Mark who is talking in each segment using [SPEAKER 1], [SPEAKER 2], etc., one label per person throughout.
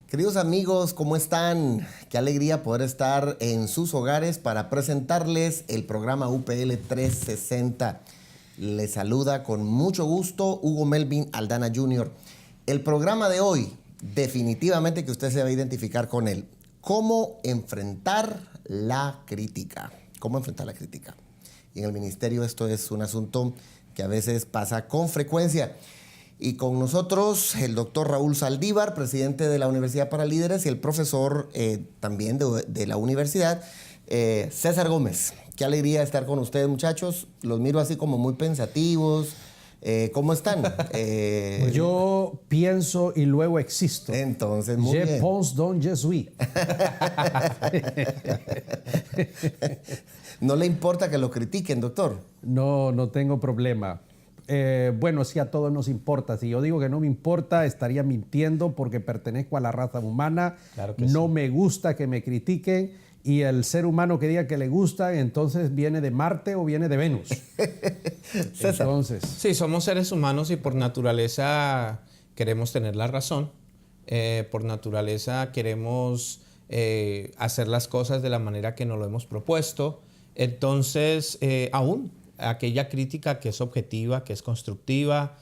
[SPEAKER 1] Queridos amigos, ¿cómo están? Qué alegría poder estar en sus hogares para presentarles el programa UPL 360. Les saluda con mucho gusto Hugo Melvin Aldana Jr. El programa de hoy, definitivamente que usted se va a identificar con él. ¿Cómo enfrentar la crítica? ¿Cómo enfrentar la crítica? Y en el ministerio esto es un asunto que a veces pasa con frecuencia. Y con nosotros el doctor Raúl Saldívar, presidente de la Universidad para Líderes, y el profesor también de la universidad, César Gómez. Qué alegría estar con ustedes, muchachos. Los miro así como muy pensativos. ¿Cómo están?
[SPEAKER 2] Yo pienso y luego existo.
[SPEAKER 1] Entonces, muy bien.
[SPEAKER 2] Je pense donc je suis.
[SPEAKER 1] ¿No le importa que lo critiquen, doctor?
[SPEAKER 2] No tengo problema. Bueno, sí, a todos nos importa. Si yo digo que no me importa, estaría mintiendo porque pertenezco a la raza humana.
[SPEAKER 3] Claro que
[SPEAKER 2] no
[SPEAKER 3] sí.
[SPEAKER 2] me gusta que me critiquen. Y el ser humano que diga que le gusta, entonces viene de Marte o viene de Venus.
[SPEAKER 1] César.
[SPEAKER 2] Entonces,
[SPEAKER 3] Sí, somos seres humanos y por naturaleza queremos tener la razón. Por naturaleza queremos hacer las cosas de la manera que nos lo hemos propuesto. Entonces, aún aquella crítica que es objetiva, que es constructiva,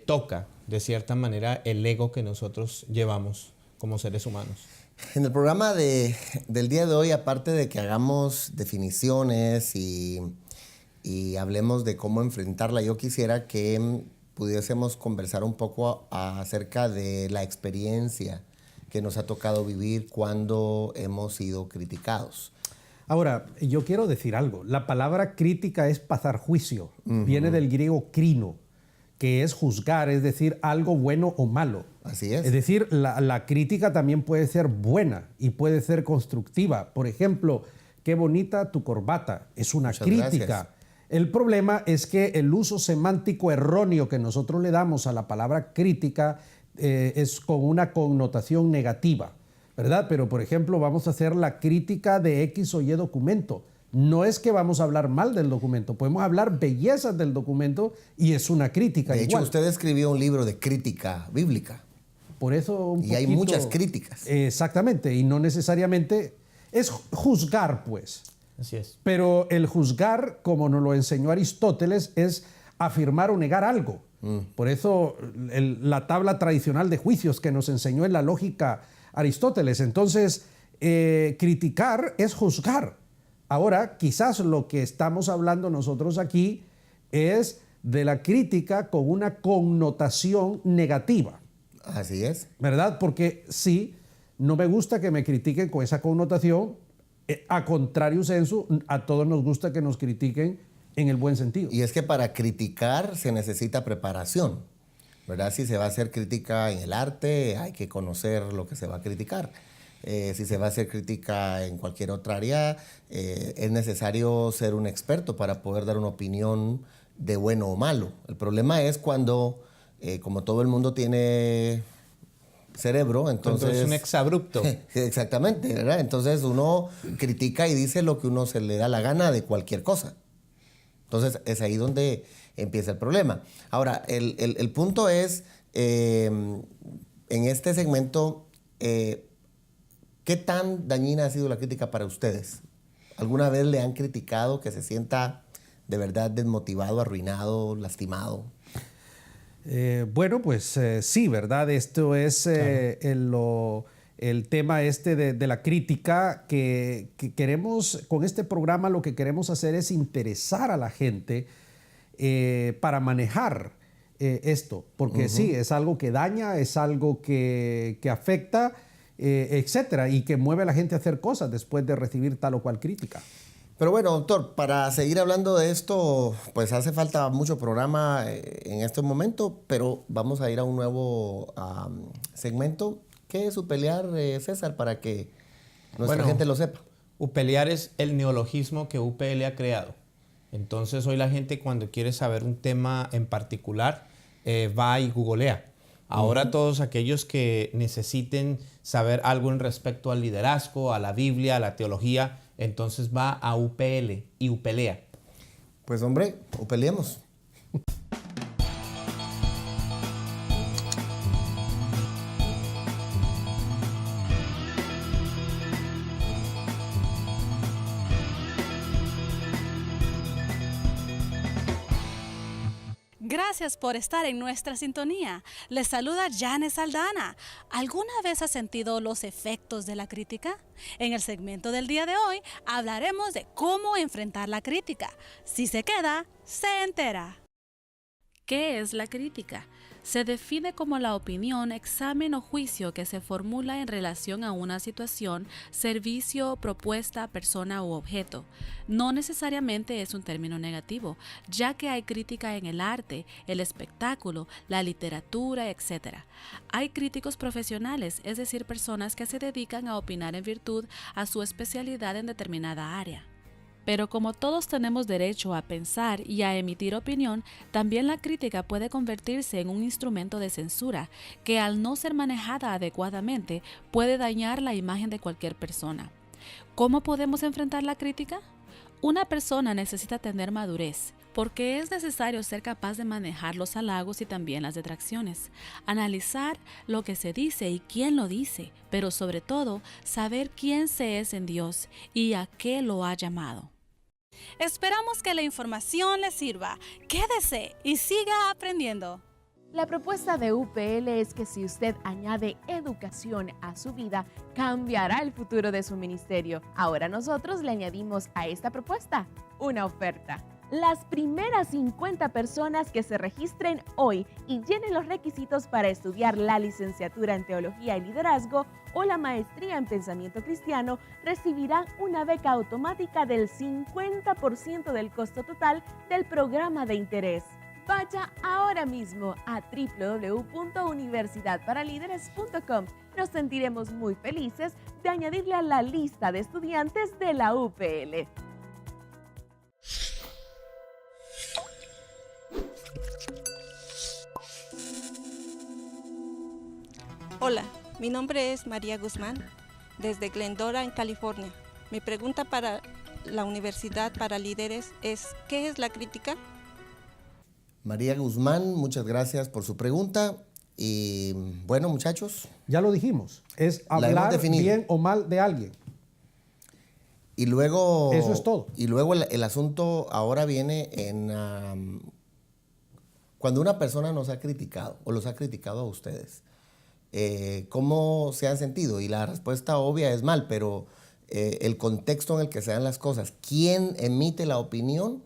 [SPEAKER 3] toca de cierta manera el ego que nosotros llevamos como seres humanos.
[SPEAKER 1] En el programa del día de hoy, aparte de que hagamos definiciones y hablemos de cómo enfrentarla, yo quisiera que pudiésemos conversar un poco acerca de la experiencia que nos ha tocado vivir cuando hemos sido criticados.
[SPEAKER 2] ahora, yo quiero decir algo. La palabra crítica es pasar juicio. Viene del griego crino, que es juzgar, es decir, algo bueno o malo.
[SPEAKER 1] Así es.
[SPEAKER 2] Es decir, la crítica también puede ser buena y puede ser constructiva. Por ejemplo, qué bonita tu corbata. Es una
[SPEAKER 1] Muchas
[SPEAKER 2] crítica.
[SPEAKER 1] gracias.
[SPEAKER 2] El problema es que el uso semántico erróneo que nosotros le damos a la palabra crítica es con una connotación negativa, ¿verdad? Pero, por ejemplo, vamos a hacer la crítica de X o Y documento. No es que vamos a hablar mal del documento, podemos hablar bellezas del documento y es una crítica
[SPEAKER 1] De hecho,
[SPEAKER 2] igual.
[SPEAKER 1] usted escribió un libro de crítica bíblica.
[SPEAKER 2] Por eso un
[SPEAKER 1] Y hay
[SPEAKER 2] poquito-
[SPEAKER 1] muchas críticas.
[SPEAKER 2] Exactamente, y no necesariamente es juzgar, pues.
[SPEAKER 3] Así es.
[SPEAKER 2] Pero el juzgar, como nos lo enseñó Aristóteles, es afirmar o negar algo. Por eso la tabla tradicional de juicios que nos enseñó en la lógica Aristóteles. Entonces, criticar es juzgar. Ahora, quizás lo que estamos hablando nosotros aquí es de la crítica con una connotación negativa,
[SPEAKER 1] Así es.
[SPEAKER 2] ¿verdad? Porque sí, no me gusta que me critiquen con esa connotación. A contrario sensu, a todos nos gusta que nos critiquen en el buen sentido.
[SPEAKER 1] Y es que para criticar se necesita preparación, ¿verdad? Si se va a hacer crítica en el arte, hay que conocer lo que se va a criticar. Si se va a hacer crítica en cualquier otra área, es necesario ser un experto para poder dar una opinión de bueno o malo. El problema es cuando, como todo el mundo tiene cerebro, entonces...
[SPEAKER 3] Entonces es un exabrupto.
[SPEAKER 1] Exactamente, ¿verdad? Entonces uno critica y dice lo que uno se le da la gana de cualquier cosa. Entonces es ahí donde empieza el problema. Ahora, el punto es, en este segmento, ¿qué tan dañina ha sido la crítica para ustedes? ¿Alguna vez le han criticado que se sienta de verdad desmotivado, arruinado, lastimado?
[SPEAKER 2] Bueno, pues sí, ¿verdad? Esto es el tema este de la crítica que queremos, con este programa lo que queremos hacer es interesar a la gente para manejar esto, porque sí, es algo que daña, es algo que afecta, etcétera, y que mueve a la gente a hacer cosas después de recibir tal o cual crítica.
[SPEAKER 1] Pero bueno, doctor, para seguir hablando de esto, pues hace falta mucho programa en este momento, pero vamos a ir a un nuevo segmento. ¿Qué es Upelear, César, para que nuestra gente lo sepa?
[SPEAKER 3] Upelear es el neologismo que UPL ha creado. Entonces hoy la gente cuando quiere saber un tema en particular va y googlea. Ahora todos aquellos que necesiten saber algo en respecto al liderazgo, a la Biblia, a la teología, entonces va a UPL y upelea.
[SPEAKER 1] Pues hombre, upeleemos.
[SPEAKER 4] Gracias por estar en nuestra sintonía. Les saluda Janes Aldana. ¿Alguna vez has sentido los efectos de la crítica? En el segmento del día de hoy hablaremos de cómo enfrentar la crítica. Si se queda, se entera. ¿Qué es la crítica? Se define como la opinión, examen o juicio que se formula en relación a una situación, servicio, propuesta, persona u objeto. No necesariamente es un término negativo, ya que hay crítica en el arte, el espectáculo, la literatura, etc. Hay críticos profesionales, es decir, personas que se dedican a opinar en virtud a su especialidad en determinada área. Pero como todos tenemos derecho a pensar y a emitir opinión, también la crítica puede convertirse en un instrumento de censura que, al no ser manejada adecuadamente, puede dañar la imagen de cualquier persona. ¿Cómo podemos enfrentar la crítica? Una persona necesita tener madurez, porque es necesario ser capaz de manejar los halagos y también las detracciones, analizar lo que se dice y quién lo dice, pero sobre todo saber quién se es en Dios y a qué lo ha llamado. Esperamos que la información les sirva. Quédese y siga aprendiendo.
[SPEAKER 5] La propuesta de UPL es que si usted añade educación a su vida, cambiará el futuro de su ministerio. Ahora nosotros le añadimos a esta propuesta una oferta. Las primeras 50 personas que se registren hoy y llenen los requisitos para estudiar la licenciatura en Teología y Liderazgo o la maestría en Pensamiento Cristiano recibirán una beca automática del 50% del costo total del programa de interés. Vaya ahora mismo a www.universidadparalíderes.com. Nos sentiremos muy felices de añadirle a la lista de estudiantes de la UPL.
[SPEAKER 6] Hola, mi nombre es María Guzmán, desde Glendora, en California. Mi pregunta para la Universidad para Líderes es, ¿qué es la crítica?
[SPEAKER 1] María Guzmán, muchas gracias por su pregunta. Y bueno, muchachos.
[SPEAKER 2] Ya lo dijimos, es hablar bien o mal de alguien.
[SPEAKER 1] Y luego...
[SPEAKER 2] Eso es todo.
[SPEAKER 1] Y luego el asunto ahora viene en... cuando una persona nos ha criticado o los ha criticado a ustedes. ¿Cómo se han sentido? Y la respuesta obvia es mal, pero el contexto en el que se dan las cosas, quién emite la opinión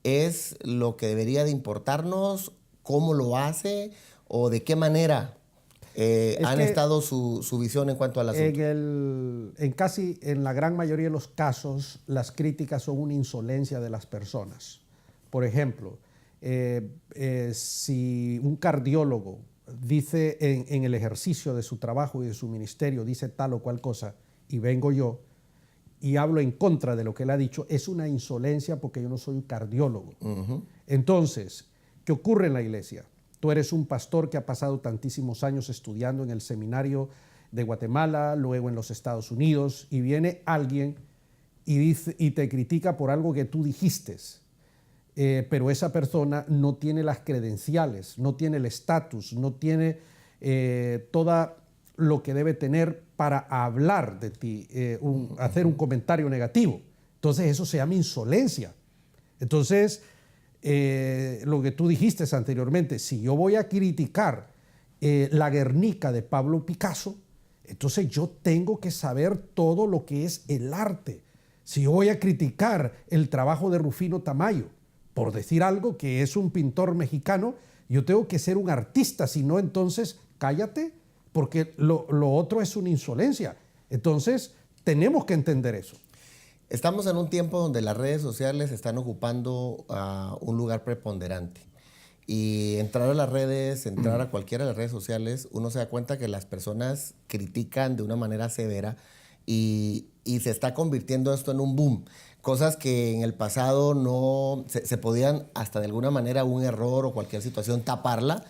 [SPEAKER 1] es lo que debería de importarnos, cómo lo hace o de qué manera han estado su visión en cuanto al asunto.
[SPEAKER 2] En la gran mayoría de los casos, las críticas son una insolencia de las personas. Por ejemplo, si un cardiólogo dice en el ejercicio de su trabajo y de su ministerio, dice tal o cual cosa, y vengo yo y hablo en contra de lo que él ha dicho, es una insolencia porque yo no soy un cardiólogo. Entonces, ¿qué ocurre en la iglesia? Tú eres un pastor que ha pasado tantísimos años estudiando en el seminario de Guatemala, luego en los Estados Unidos, y viene alguien y te critica por algo que tú dijiste. Pero esa persona no tiene las credenciales, no tiene el estatus, no tiene todo lo que debe tener para hablar de ti, hacer un comentario negativo. Entonces eso se llama insolencia. Entonces, lo que tú dijiste anteriormente, si yo voy a criticar la Guernica de Pablo Picasso, entonces yo tengo que saber todo lo que es el arte. Si yo voy a criticar el trabajo de Rufino Tamayo, por decir algo, que es un pintor mexicano, yo tengo que ser un artista, si no, entonces cállate, porque lo otro es una insolencia. Entonces, tenemos que entender eso.
[SPEAKER 1] Estamos en un tiempo donde las redes sociales están ocupando un lugar preponderante. Y entrar a las redes, entrar a cualquiera de las redes sociales, uno se da cuenta que las personas critican de una manera severa y se está convirtiendo esto en un boom. Cosas que en el pasado no se podían, hasta de alguna manera, un error o cualquier situación, taparla,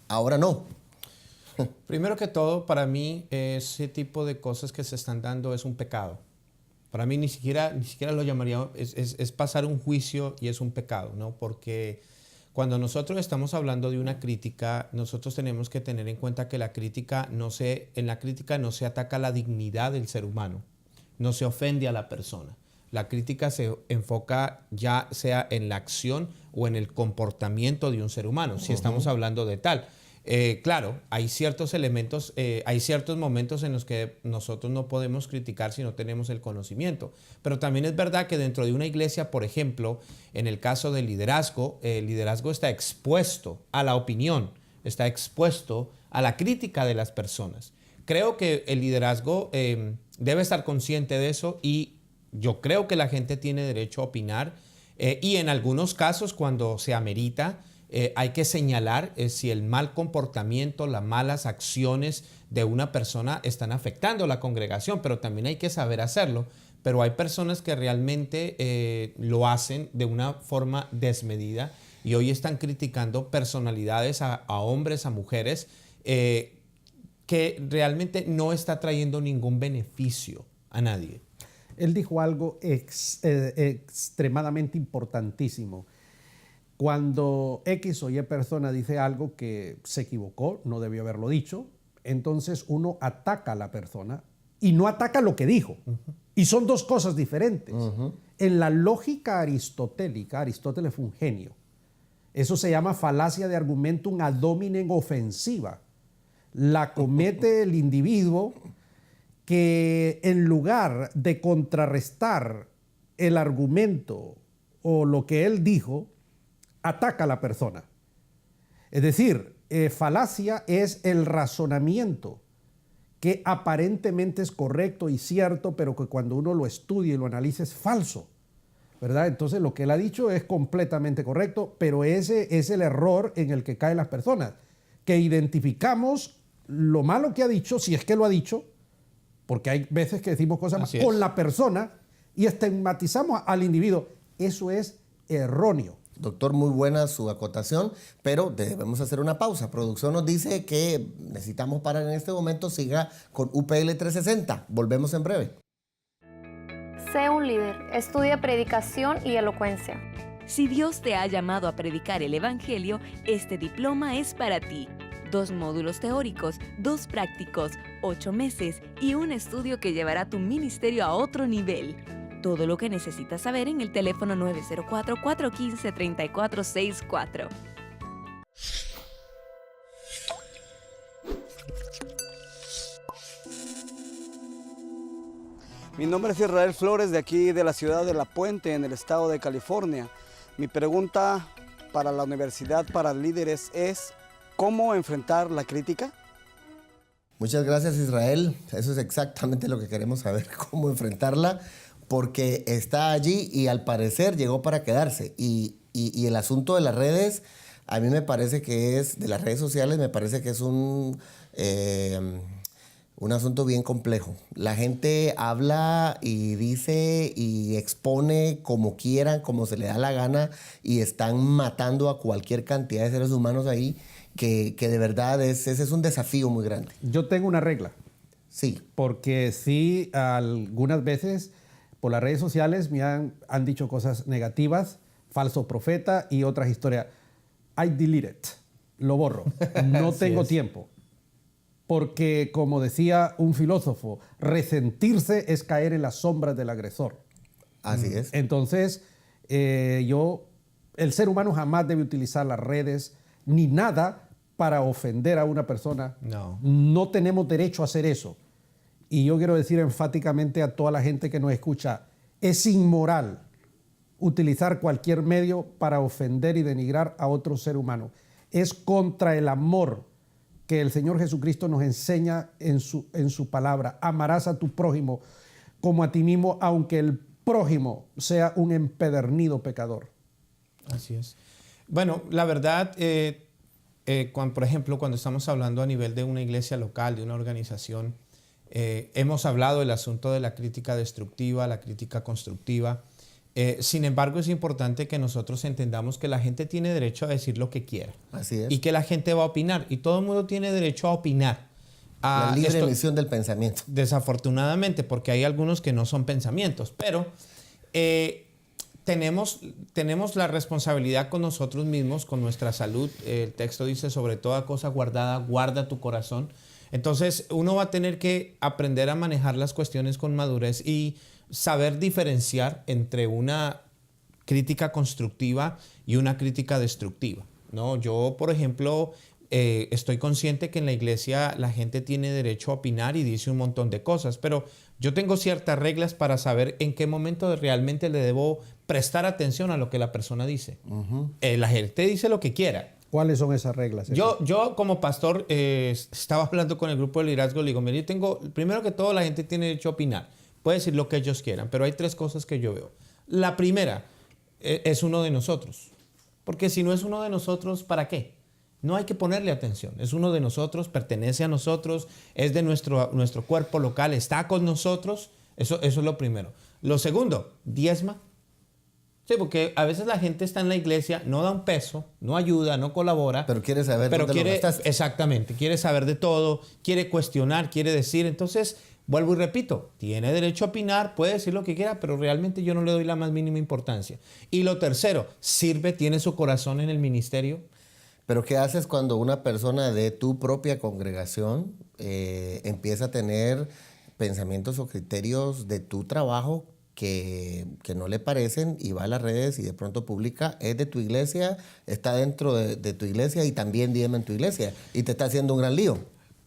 [SPEAKER 1] ahora no.
[SPEAKER 3] Primero que todo, para mí, ese tipo de cosas que se están dando es un pecado. Para mí ni siquiera lo llamaría, es pasar un juicio y es un pecado, ¿no? Porque cuando nosotros estamos hablando de una crítica, nosotros tenemos que tener en cuenta que en la crítica no se ataca la dignidad del ser humano, no se ofende a la persona. La crítica se enfoca ya sea en la acción o en el comportamiento de un ser humano, si estamos hablando de tal. Claro, hay ciertos elementos, hay ciertos momentos en los que nosotros no podemos criticar si no tenemos el conocimiento. Pero también es verdad que dentro de una iglesia, por ejemplo, en el caso del liderazgo, el liderazgo está expuesto a la opinión, está expuesto a la crítica de las personas. Creo que el liderazgo debe estar consciente de eso y yo creo que la gente tiene derecho a opinar y en algunos casos cuando se amerita hay que señalar si el mal comportamiento, las malas acciones de una persona están afectando a la congregación, pero también hay que saber hacerlo. Pero hay personas que realmente lo hacen de una forma desmedida y hoy están criticando personalidades a hombres, a mujeres, que realmente no está trayendo ningún beneficio a nadie.
[SPEAKER 2] Él dijo algo extremadamente importantísimo. Cuando X o Y persona dice algo que se equivocó, no debió haberlo dicho, entonces uno ataca a la persona y no ataca lo que dijo. Y son dos cosas diferentes. En la lógica aristotélica, Aristóteles fue un genio. Eso se llama falacia de argumentum ad hominem ofensiva. La comete el individuo que en lugar de contrarrestar el argumento o lo que él dijo, ataca a la persona. Es decir, falacia es el razonamiento que aparentemente es correcto y cierto, pero que cuando uno lo estudia y lo analiza es falso, ¿verdad? Entonces lo que él ha dicho es completamente correcto, pero ese es el error en el que caen las personas, que identificamos lo malo que ha dicho, si es que lo ha dicho, porque hay veces que decimos cosas más, con la persona y estigmatizamos al individuo. Eso es erróneo.
[SPEAKER 1] Doctor, muy buena su acotación, pero debemos hacer una pausa. Producción nos dice que necesitamos parar en este momento. Siga con UPL 360. Volvemos en breve.
[SPEAKER 7] Sé un líder. Estudia predicación y elocuencia.
[SPEAKER 8] Si Dios te ha llamado a predicar el Evangelio, este diploma es para ti. 2 módulos teóricos, 2 prácticos, 8 meses y un estudio que llevará tu ministerio a otro nivel. Todo lo que necesitas saber en el teléfono 904-415-3464.
[SPEAKER 9] Mi nombre es Israel Flores, de aquí de la ciudad de La Puente, en el estado de California. Mi pregunta para la Universidad para Líderes es: ¿cómo enfrentar la crítica?
[SPEAKER 1] Muchas gracias, Israel. Eso es exactamente lo que queremos saber, cómo enfrentarla, porque está allí y al parecer llegó para quedarse. Y el asunto de las redes, a mí me parece que es, de las redes sociales, me parece que es un asunto bien complejo. La gente habla y dice y expone como quieran, como se le da la gana, y están matando a cualquier cantidad de seres humanos ahí, que de verdad ese es un desafío muy grande.
[SPEAKER 2] Yo tengo una regla.
[SPEAKER 1] Sí.
[SPEAKER 2] Porque sí, algunas veces por las redes sociales me han dicho cosas negativas, falso profeta y otras historias. I delete it, lo borro, no tengo tiempo. Porque, como decía un filósofo, resentirse es caer en las sombras del agresor.
[SPEAKER 1] Así es.
[SPEAKER 2] Entonces, el ser humano jamás debe utilizar las redes ni nada para ofender a una persona.
[SPEAKER 3] No.
[SPEAKER 2] No tenemos derecho a hacer eso. Y yo quiero decir enfáticamente a toda la gente que nos escucha, es inmoral utilizar cualquier medio para ofender y denigrar a otro ser humano. Es contra el amor que el Señor Jesucristo nos enseña en su palabra. Amarás a tu prójimo como a ti mismo, aunque el prójimo sea un empedernido pecador.
[SPEAKER 3] Así es. Bueno, la verdad, por ejemplo, cuando estamos hablando a nivel de una iglesia local, de una organización, hemos hablado del asunto de la crítica destructiva, la crítica constructiva. Sin embargo, es importante que nosotros entendamos que la gente tiene derecho a decir lo que quiera.
[SPEAKER 1] Así es.
[SPEAKER 3] Y que la gente va a opinar. Y todo el mundo tiene derecho a opinar.
[SPEAKER 1] La libre emisión del pensamiento.
[SPEAKER 3] Desafortunadamente, porque hay algunos que no son pensamientos. Pero tenemos la responsabilidad con nosotros mismos, con nuestra salud. El texto dice, sobre toda cosa guardada, guarda tu corazón. Entonces, uno va a tener que aprender a manejar las cuestiones con madurez y saber diferenciar entre una crítica constructiva y una crítica destructiva, ¿no? Yo, por ejemplo, estoy consciente que en la iglesia la gente tiene derecho a opinar y dice un montón de cosas, pero yo tengo ciertas reglas para saber en qué momento realmente le debo prestar atención a lo que la persona dice. La gente dice lo que quiera.
[SPEAKER 2] ¿Cuáles son esas reglas?
[SPEAKER 3] Yo como pastor estaba hablando con el grupo de liderazgo, le digo, mira, primero que todo la gente tiene derecho a opinar, puede decir lo que ellos quieran, pero hay 3 cosas que yo veo. La primera es uno de nosotros, porque si no es uno de nosotros, ¿para qué? No hay que ponerle atención, es uno de nosotros, pertenece a nosotros, es de nuestro cuerpo local, está con nosotros, eso es lo primero. Lo segundo, diezma. Sí, porque a veces la gente está en la iglesia, no da un peso, no ayuda, no colabora.
[SPEAKER 1] Pero quiere saber dónde lo gastaste.
[SPEAKER 3] Exactamente, quiere saber de todo, quiere cuestionar, quiere decir. Entonces, vuelvo y repito, tiene derecho a opinar, puede decir lo que quiera, pero realmente yo no le doy la más mínima importancia. Y lo tercero, sirve, tiene su corazón en el ministerio.
[SPEAKER 1] Pero ¿qué haces cuando una persona de tu propia congregación empieza a tener pensamientos o criterios de tu trabajo que no le parecen y va a las redes y de pronto publica, es de tu iglesia, está dentro de tu iglesia y también diezma en tu iglesia y te está haciendo un gran lío?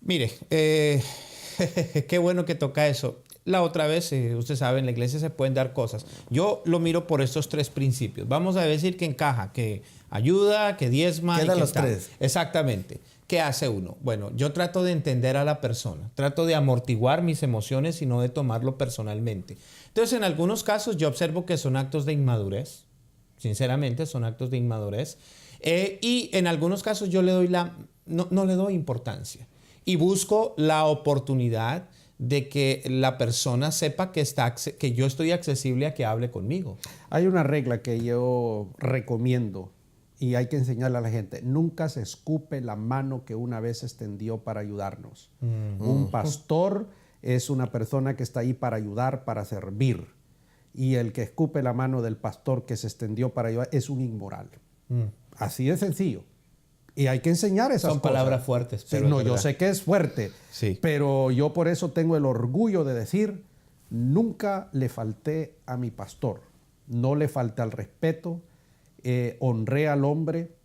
[SPEAKER 3] Mire, qué bueno que toca eso. La otra vez, usted sabe, en la iglesia se pueden dar cosas. Yo lo miro por estos 3 principios. Vamos a decir que encaja, que ayuda, que diezma.
[SPEAKER 1] Quedan
[SPEAKER 3] y que
[SPEAKER 1] los
[SPEAKER 3] está.
[SPEAKER 1] 3.
[SPEAKER 3] Exactamente. ¿Qué hace uno? Bueno, yo trato de entender a la persona, trato de amortiguar mis emociones y no de tomarlo personalmente. Entonces, en algunos casos yo observo que son actos de inmadurez, sinceramente son actos de inmadurez, y en algunos casos yo le doy no le doy importancia y busco la oportunidad de que la persona sepa que yo estoy accesible a que hable conmigo.
[SPEAKER 2] Hay una regla que yo recomiendo y hay que enseñarle a la gente. Nunca se escupe la mano que una vez extendió para ayudarnos. Un pastor es una persona que está ahí para ayudar, para servir. Y el que escupe la mano del pastor que se extendió para ayudar es un inmoral. Así de sencillo. Y hay que enseñar esas cosas.
[SPEAKER 3] Son palabras fuertes.
[SPEAKER 2] Pero sí, no, yo sé que es fuerte.
[SPEAKER 3] Sí.
[SPEAKER 2] Pero yo por eso tengo el orgullo de decir, nunca le falté a mi pastor. No le falté al respeto. Honré al hombre.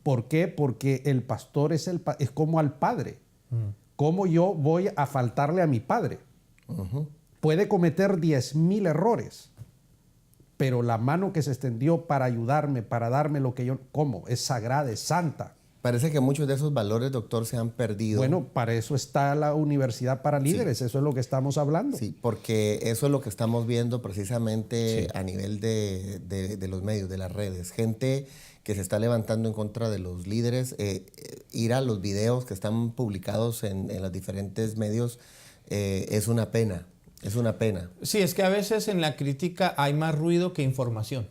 [SPEAKER 2] ¿Por qué? Porque el pastor es como al padre. ¿Cómo yo voy a faltarle a mi padre? Puede cometer 10,000 errores, pero la mano que se extendió para ayudarme, para darme lo que yo... ¿Cómo? Es sagrada, es santa.
[SPEAKER 1] Parece que muchos de esos valores, doctor, se han perdido.
[SPEAKER 2] Bueno, para eso está la Universidad para Líderes, sí. Eso es lo que estamos hablando.
[SPEAKER 1] Sí, porque eso es lo que estamos viendo precisamente a nivel de los medios, de las redes. Gente que se está levantando en contra de los líderes. Ir a los videos que están publicados en los diferentes medios es una pena. Es una pena.
[SPEAKER 3] Sí, es que a veces en la crítica hay más ruido que información.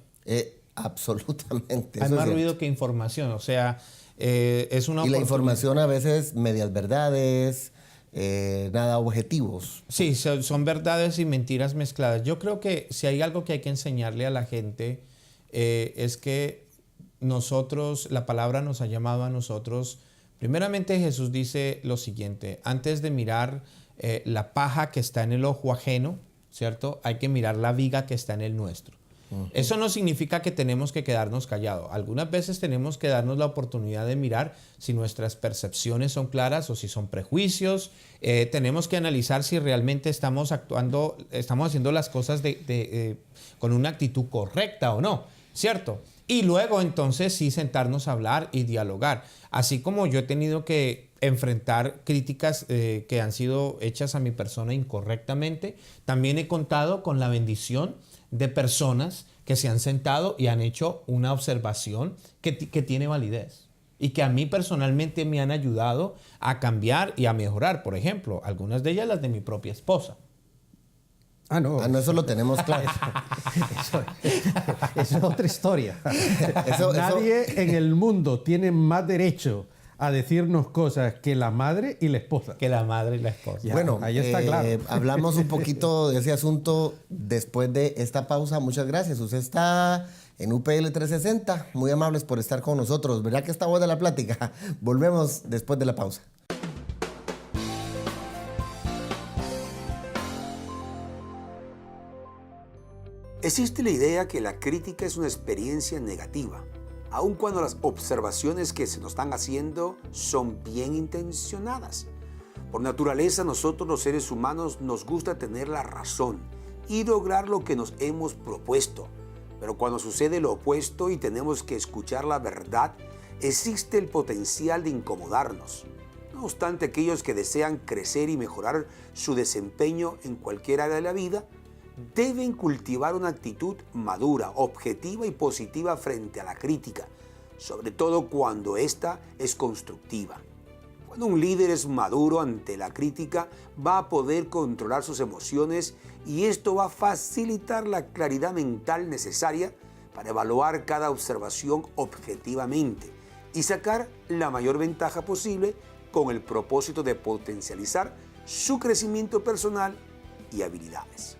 [SPEAKER 1] Absolutamente.
[SPEAKER 3] Hay más ruido que información, o sea, es una...
[SPEAKER 1] Y la información a veces medias verdades, nada objetivos.
[SPEAKER 3] Sí, son verdades y mentiras mezcladas. Yo creo que si hay algo que hay que enseñarle a la gente es que nosotros, la palabra nos ha llamado a nosotros. Primeramente Jesús dice lo siguiente: antes de mirar la paja que está en el ojo ajeno, ¿cierto? Hay que mirar la viga que está en el nuestro. Eso no significa que tenemos que quedarnos callados. Algunas veces tenemos que darnos la oportunidad de mirar si nuestras percepciones son claras o si son prejuicios. Tenemos que analizar si realmente estamos actuando, estamos haciendo las cosas con una actitud correcta o no, ¿cierto? Y luego entonces sí sentarnos a hablar y dialogar. Así como yo he tenido que enfrentar críticas que han sido hechas a mi persona incorrectamente, también he contado con la bendición de personas que se han sentado y han hecho una observación que tiene validez y que a mí personalmente me han ayudado a cambiar y a mejorar. Por ejemplo, algunas de ellas las de mi propia esposa.
[SPEAKER 1] No, eso lo tenemos claro.
[SPEAKER 2] Eso es otra historia. Nadie en el mundo tiene más derecho a decirnos cosas que la madre y la esposa.
[SPEAKER 3] Que la madre y la esposa.
[SPEAKER 2] Ya,
[SPEAKER 1] bueno,
[SPEAKER 2] ahí está claro.
[SPEAKER 1] Hablamos un poquito de ese asunto después de esta pausa. Muchas gracias. Usted está en UPL 360. Muy amables por estar con nosotros. ¿Verdad que está buena la plática? Volvemos después de la pausa.
[SPEAKER 10] Existe la idea que la crítica es una experiencia negativa, aun cuando las observaciones que se nos están haciendo son bien intencionadas. Por naturaleza, nosotros los seres humanos nos gusta tener la razón y lograr lo que nos hemos propuesto. Pero cuando sucede lo opuesto y tenemos que escuchar la verdad, existe el potencial de incomodarnos. No obstante, aquellos que desean crecer y mejorar su desempeño en cualquier área de la vida, deben cultivar una actitud madura, objetiva y positiva frente a la crítica, sobre todo cuando ésta es constructiva. Cuando un líder es maduro ante la crítica, va a poder controlar sus emociones y esto va a facilitar la claridad mental necesaria para evaluar cada observación objetivamente y sacar la mayor ventaja posible con el propósito de potencializar su crecimiento personal y habilidades.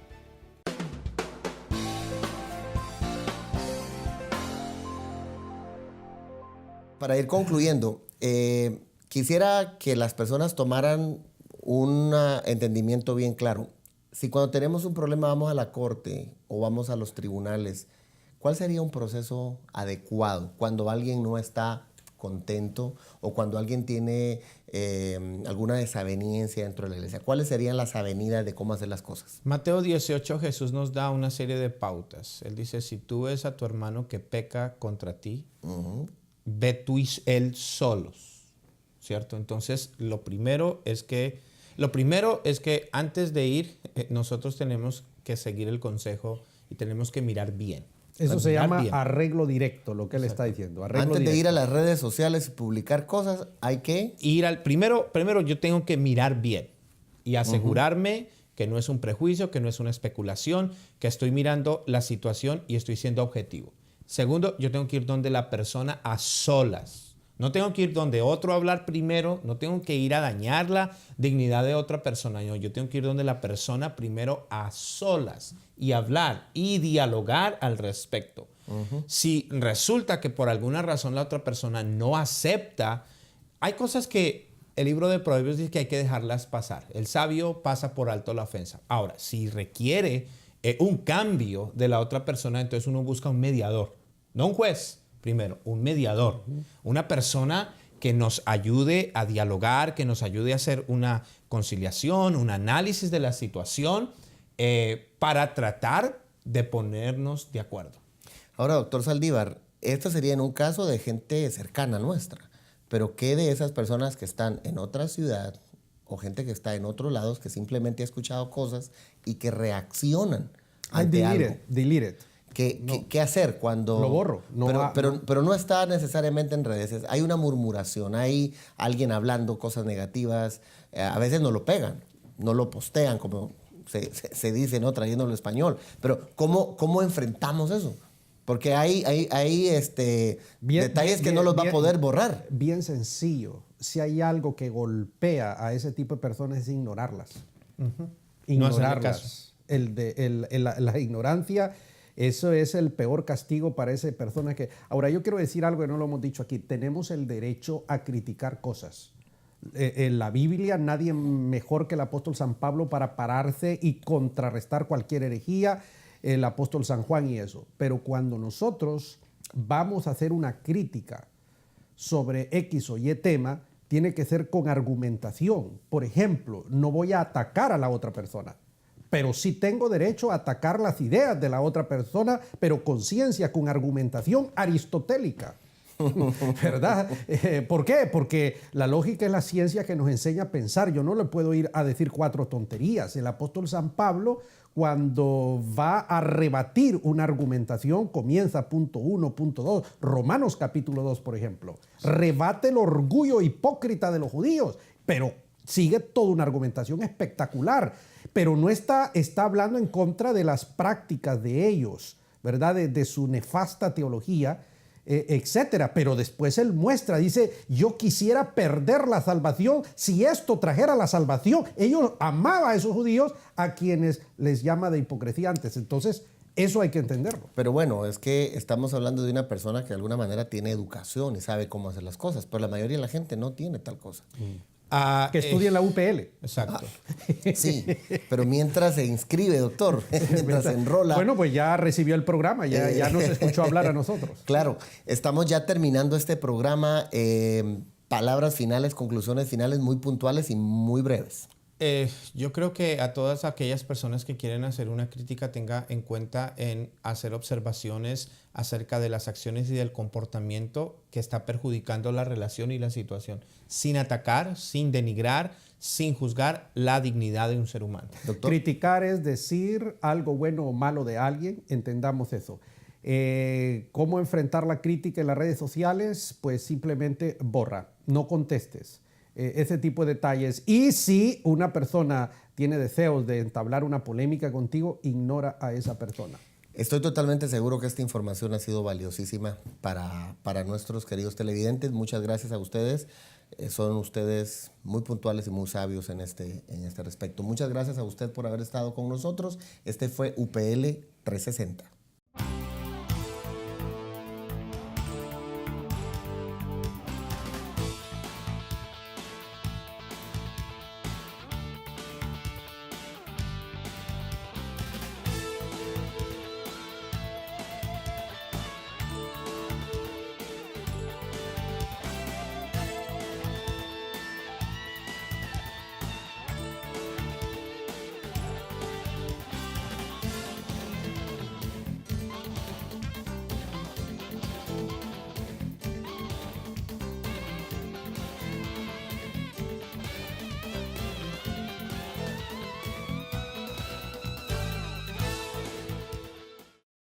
[SPEAKER 1] Para ir concluyendo, quisiera que las personas tomaran un entendimiento bien claro. Si cuando tenemos un problema vamos a la corte o vamos a los tribunales, ¿cuál sería un proceso adecuado cuando alguien no está contento o cuando alguien tiene alguna desaveniencia dentro de la iglesia? ¿Cuáles serían las avenidas de cómo hacer las cosas?
[SPEAKER 3] Mateo 18, Jesús nos da una serie de pautas. Él dice, si tú ves a tu hermano que peca contra ti, ve tú y él solos, ¿cierto? Entonces, lo primero es que antes de ir, nosotros tenemos que seguir el consejo y tenemos que mirar bien.
[SPEAKER 2] Eso se llama arreglo directo, lo que él está diciendo.
[SPEAKER 1] Antes de ir a las redes sociales y publicar cosas, hay que
[SPEAKER 3] ir al primero yo tengo que mirar bien y asegurarme que no es un prejuicio, que no es una especulación, que estoy mirando la situación y estoy siendo objetivo. Segundo, yo tengo que ir donde la persona a solas. No tengo que ir donde otro a hablar primero, no tengo que ir a dañar la dignidad de otra persona. No, yo tengo que ir donde la persona primero a solas y hablar y dialogar al respecto. Si resulta que por alguna razón la otra persona no acepta, hay cosas que el libro de Proverbios dice que hay que dejarlas pasar. El sabio pasa por alto la ofensa. Ahora, si requiere un cambio de la otra persona, entonces uno busca un mediador, no un juez. Primero, un mediador, una persona que nos ayude a dialogar, que nos ayude a hacer una conciliación, un análisis de la situación para tratar de ponernos de acuerdo.
[SPEAKER 1] Ahora, doctor Saldívar, esto sería en un caso de gente cercana nuestra, pero ¿qué de esas personas que están en otra ciudad o gente que está en otros lados que simplemente ha escuchado cosas y que reaccionan ante algo?
[SPEAKER 2] Delete it.
[SPEAKER 1] ¿Qué hacer cuando...?
[SPEAKER 2] Lo borro.
[SPEAKER 1] Pero no está necesariamente en redes. Hay una murmuración, hay alguien hablando cosas negativas. A veces no lo pegan, no lo postean, como se dice, ¿no? Trayéndolo al español. Pero ¿cómo enfrentamos eso? Porque hay detalles que no los va a poder borrar.
[SPEAKER 2] Bien sencillo. Si hay algo que golpea a ese tipo de personas es ignorarlas. Ignorarlas. La ignorancia... Eso es el peor castigo para esa persona que... Ahora, yo quiero decir algo que no lo hemos dicho aquí. Tenemos el derecho a criticar cosas. En la Biblia, nadie mejor que el apóstol San Pablo para pararse y contrarrestar cualquier herejía, el apóstol San Juan y eso. Pero cuando nosotros vamos a hacer una crítica sobre X o Y tema, tiene que ser con argumentación. Por ejemplo, no voy a atacar a la otra persona, pero sí tengo derecho a atacar las ideas de la otra persona, pero con ciencia, con argumentación aristotélica. ¿Verdad? ¿Por qué? Porque la lógica es la ciencia que nos enseña a pensar. Yo no le puedo ir a decir 4 tonterías. El apóstol San Pablo, cuando va a rebatir una argumentación, comienza punto 1, punto 2. Romanos capítulo 2, por ejemplo. Rebate el orgullo hipócrita de los judíos, pero sigue toda una argumentación espectacular. Pero no está hablando en contra de las prácticas de ellos, ¿verdad? De su nefasta teología, etcétera. Pero después él muestra, dice, yo quisiera perder la salvación si esto trajera la salvación. Ellos amaban a esos judíos a quienes les llama de hipocresía antes. Entonces, eso hay que entenderlo.
[SPEAKER 1] Pero bueno, es que estamos hablando de una persona que de alguna manera tiene educación y sabe cómo hacer las cosas, pero la mayoría de la gente no tiene tal cosa.
[SPEAKER 2] Que estudie en la UPL.
[SPEAKER 3] Exacto.
[SPEAKER 1] Sí, pero mientras se inscribe, doctor, mientras se enrola.
[SPEAKER 2] Bueno, pues ya recibió el programa, ya nos escuchó hablar a nosotros.
[SPEAKER 1] Claro, estamos ya terminando este programa. Palabras finales, conclusiones finales muy puntuales y muy breves.
[SPEAKER 3] Yo creo que a todas aquellas personas que quieren hacer una crítica tenga en cuenta en hacer observaciones acerca de las acciones y del comportamiento que está perjudicando la relación y la situación, sin atacar, sin denigrar, sin juzgar la dignidad de un ser humano.
[SPEAKER 1] Doctor.
[SPEAKER 2] Criticar es decir algo bueno o malo de alguien, entendamos eso. ¿Cómo enfrentar la crítica en las redes sociales? Pues simplemente borra, no contestes. Ese tipo de detalles. Y si una persona tiene deseos de entablar una polémica contigo, ignora a esa persona.
[SPEAKER 1] Estoy totalmente seguro que esta información ha sido valiosísima para nuestros queridos televidentes. Muchas gracias a ustedes. Son ustedes muy puntuales y muy sabios en este respecto. Muchas gracias a usted por haber estado con nosotros. Este fue UPL 360.